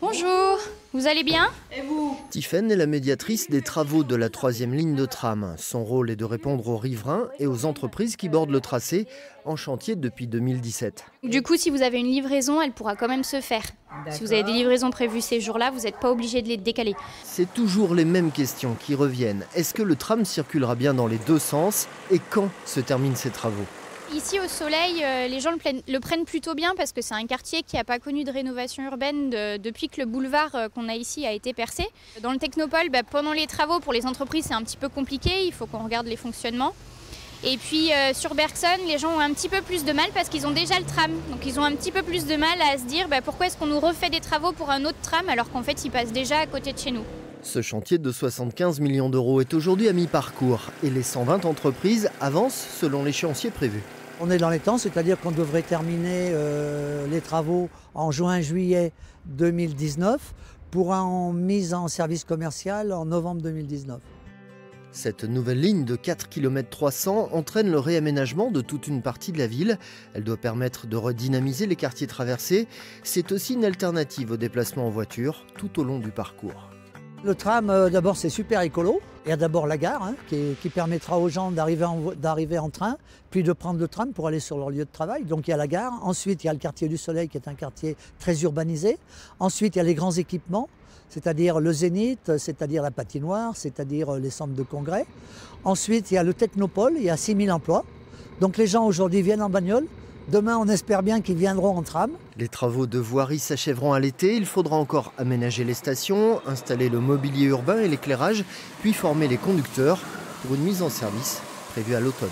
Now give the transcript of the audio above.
Bonjour, vous allez bien? Et vous? Tiffaine est la médiatrice des travaux de la 3e ligne de tram. Son rôle est de répondre aux riverains et aux entreprises qui bordent le tracé, en chantier depuis 2017. Du coup, si vous avez une livraison, elle pourra quand même se faire. Si vous avez des livraisons prévues ces jours-là, vous n'êtes pas obligé de les décaler. C'est toujours les mêmes questions qui reviennent. Est-ce que le tram circulera bien dans les deux sens et quand se terminent ces travaux ? Ici au Soleil, les gens le prennent plutôt bien parce que c'est un quartier qui n'a pas connu de rénovation urbaine depuis que le boulevard qu'on a ici a été percé. Dans le Technopole, pendant les travaux pour les entreprises c'est un petit peu compliqué, il faut qu'on regarde les fonctionnements. Et puis sur Bergson, les gens ont un petit peu plus de mal parce qu'ils ont déjà le tram. Donc ils ont un petit peu plus de mal à se dire pourquoi est-ce qu'on nous refait des travaux pour un autre tram alors qu'en fait il passe déjà à côté de chez nous. Ce chantier de 75 millions d'euros est aujourd'hui à mi-parcours et les 120 entreprises avancent selon l'échéancier prévu. On est dans les temps, c'est-à-dire qu'on devrait terminer les travaux en juin-juillet 2019 pour une mise en service commercial en novembre 2019. Cette nouvelle ligne de 4 km 300 entraîne le réaménagement de toute une partie de la ville. Elle doit permettre de redynamiser les quartiers traversés. C'est aussi une alternative au déplacement en voiture tout au long du parcours. Le tram, d'abord, c'est super écolo. Il y a d'abord la gare qui permettra aux gens d'arriver en train, puis de prendre le tram pour aller sur leur lieu de travail. Donc il y a la gare. Ensuite, il y a le quartier du Soleil qui est un quartier très urbanisé. Ensuite, il y a les grands équipements, c'est-à-dire le Zénith, c'est-à-dire la patinoire, c'est-à-dire les centres de congrès. Ensuite, il y a le Technopole, il y a 6000 emplois. Donc les gens aujourd'hui viennent en bagnole. Demain, on espère bien qu'ils viendront en tram. Les travaux de voirie s'achèveront à l'été. Il faudra encore aménager les stations, installer le mobilier urbain et l'éclairage, puis former les conducteurs pour une mise en service prévue à l'automne.